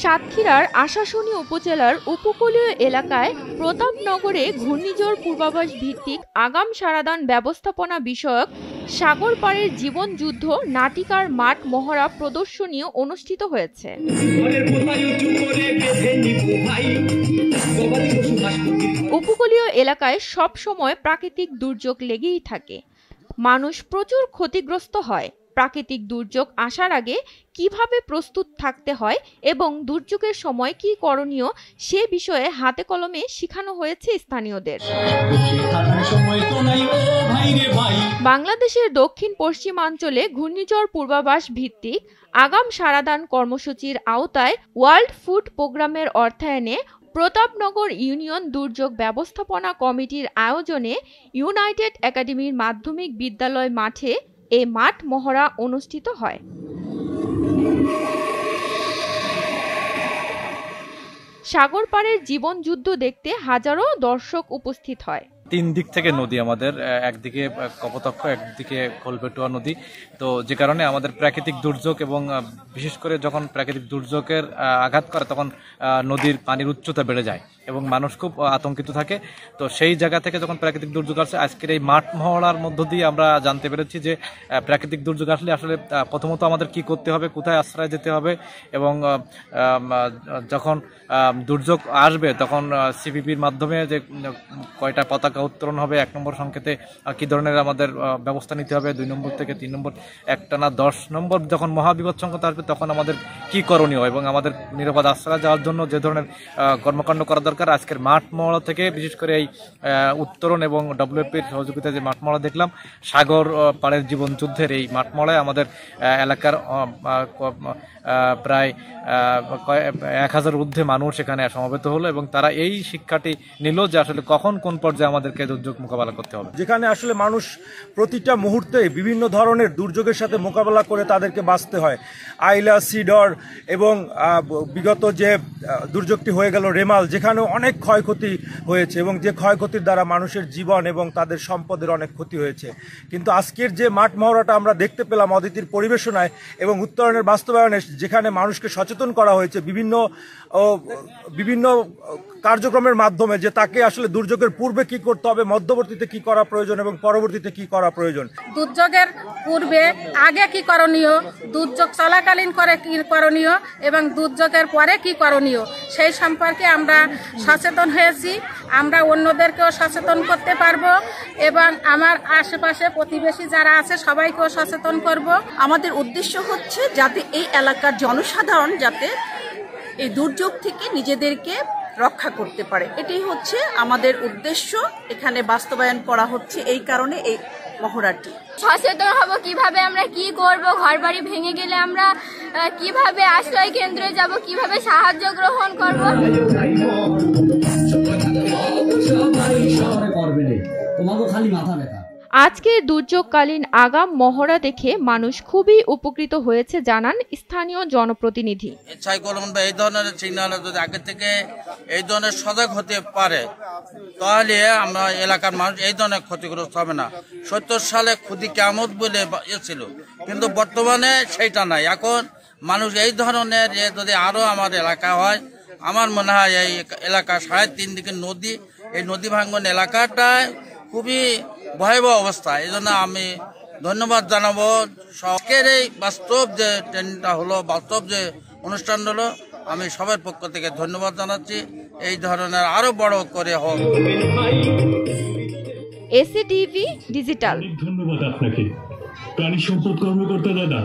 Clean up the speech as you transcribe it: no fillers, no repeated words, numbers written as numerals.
সাতক্ষীরার আশাশুনি উপজেলার উপকূলীয় এলাকায় প্রতাপনগরে ঘূর্ণিঝড় পূর্বাভাস ভিত্তিক আগাম সারাদান ব্যবস্থাপনা বিষয়ক সাগর পাড়ের জীবন যুদ্ধ নাটিকার মাঠ মহড়া প্রদর্শনী অনুষ্ঠিত হয়েছে। উপকূলীয় এলাকায় সব সময় প্রাকৃতিক দুর্যোগ লেগেই থাকে, মানুষ প্রচুর ক্ষতিগ্রস্ত হয়। প্রাকৃতিক দুর্যোগ আসার আগে কিভাবে প্রস্তুত থাকতে হয় এবং দুর্যোগের সময় কি করণীয় সে বিষয়ে হাতে কলমে শেখানো হয়েছে স্থানীয়দের। বাংলাদেশের দক্ষিণ পশ্চিমাঞ্চলে ঘূর্ণিঝড় পূর্বাভাস ভিত্তিক আগাম সারাদান কর্মসূচির আওতায় ওয়ার্ল্ড ফুড প্রোগ্রামের অর্থায়নে প্রতাপনগর ইউনিয়ন দুর্যোগ ব্যবস্থাপনা কমিটির আয়োজনে ইউনাইটেড একাডেমির মাধ্যমিক বিদ্যালয় মাঠে এই মাঠ মহড়া অনুষ্ঠিত হয়। সাগর পাড়ের জীবন যুদ্ধ দেখতে হাজারো দর্শক উপস্থিত হয়। তিন দিক থেকে নদী আমাদের, একদিকে কপোতাক্ষ, একদিকে খোলপেটুয়া নদী। তো যে কারণে আমাদের প্রাকৃতিক দুর্যোগ এবং বিশেষ করে যখন প্রাকৃতিক দুর্যোগের আঘাত করে তখন নদীর পানির উচ্চতা বেড়ে যায় এবং মানুষ খুব আতঙ্কিত থাকে। তো সেই জায়গা থেকে যখন প্রাকৃতিক দুর্যোগ আসছে, আজকের এই মাঠ মহড়ার মধ্য দিয়ে আমরা জানতে পেরেছি যে প্রাকৃতিক দুর্যোগ আসলে প্রথমত আমাদের কি করতে হবে, কোথায় আশ্রয় যেতে হবে এবং যখন দুর্যোগ আসবে তখন সিপিপির মাধ্যমে যে কয়টা পতাকা উত্তোলন হবে, 1 নম্বর সংকেতে কি ধরনের আমাদের ব্যবস্থা নিতে হবে, 2 নম্বর থেকে 3 নম্বর, একটানা 10 নম্বর যখন মহাবিপদ সংকেত আসবে তখন আমাদের কি করণীয় এবং আমাদের নিরাপদ আশ্রয় যাওয়ার জন্য যে ধরনের কর্মকাণ্ড করা দরকার। আজকের মাঠ মহড়া থেকে বিশেষ করে এই উত্তরণ এবং ডব্লিউএফপির সহযোগিতায় যে মাঠ মহড়া দেখলাম, সাগর পাড়ের জীবন যুদ্ধের এই মাঠ মহড়ায় আমাদের এলাকার প্রায় 1000 ঊর্ধ্বে মানুষ এখানে সমবেত হলো এবং তারা এই শিক্ষাটি নিল যে আসলে কখন কোন পর্যায়ে আমাদেরকে দুর্যোগ মোকাবেলা করতে হবে। যেখানে আসলে মানুষ প্রতিটা মুহূর্তে বিভিন্ন ধরনের দুর্যোগের সাথে মোকাবেলা করে তাদেরকে বাঁচতে হয়। আইলা, সিডর এবং বিগত যে দুর্যোগটি হয়ে গেল রেমাল, যেখানে অনেক ক্ষয়ক্ষতি হয়েছে এবং যে ক্ষয়ক্ষতির দ্বারা মানুষের জীবন এবং তাদের সম্পদের অনেক ক্ষতি হয়েছে। কিন্তু আজকের যে মাঠ মহড়াটা আমরা দেখতে পেলাম অদিতির পরিবেশনায় এবং উত্তরণের বাস্তবায়নে, যেখানে মানুষকে সচেতন করা হয়েছে বিভিন্ন কার্যক্রমের মাধ্যমে যে তাকে আসলে দুর্যোগের পূর্বে কি করতে হবে, মধ্যবর্তীতে কি করা প্রয়োজন এবং পরবর্তীতে কি করা প্রয়োজন। দুর্যোগের পূর্বে আগে কি করণীয়, দুর্যোগ চলাকালীন করে কি করণীয় এবং দুর্যোগের পরে কি করণীয় সেই সম্পর্কে আমরা সচেতন হয়েছি। আমরা অন্যদেরকেও সচেতন করতে পারবো এবং আমার আশেপাশে প্রতিবেশী যারা আছে সবাইকেও সচেতন করব। আমাদের উদ্দেশ্য হচ্ছে যাতে এই এলাকার জনসাধারণ যাতে এই দুর্যোগ থেকে নিজেদেরকে রক্ষা করতে পারে, এটাই হচ্ছে আমাদের উদ্দেশ্য। এখানে বাস্তবায়ন করা হচ্ছে এই কারণে এই মহড়াটি। সচেতন হব কিভাবে, আমরা কি করব, ঘরবাড়ি ভেঙে গেলে আমরা কিভাবে আশ্রয় কেন্দ্রে যাব, কিভাবে সাহায্য গ্রহণ করব। আজকের দুর্যোগকালীন আগাম মহড়া দেখে মানুষ খুবই উপকৃত হয়েছে জানান স্থানীয় জনপ্রতিনিধি। এই ধরনের সিগন্যাল যদি আগে থেকে এই ধরনের সজাগ হতে পারে তাহলে আমরা এলাকার মানুষ এই ধরনের ক্ষতিগ্রস্ত হবে না। 70 সালে খুদি কিয়ামত বলে ছিল, কিন্তু বর্তমানে সেইটা নাই। এখন মানুষ এই ধরনের যদি আরো আমার এলাকা হয়, আমার মনে হয় এই এলাকা 3.5 দিকে নদী, এই নদী ভাঙ্গন এলাকাটায় খুবই ভয়াবহ অবস্থা। এই জন্য আমি ধন্যবাদ জানাবো সরকারের এই বাস্তব যে ট্রেনটা হলো, বাস্তব যে অনুষ্ঠান হলো, আমি সবার পক্ষ থেকে ধন্যবাদ জানাচ্ছি। এই ধরনের আরো বড় করে হোক। এসিটিভি ডিজিটাল। ধন্যবাদ আপনাকে প্রাণী সম্পদ কর্মকর্তা দাদা।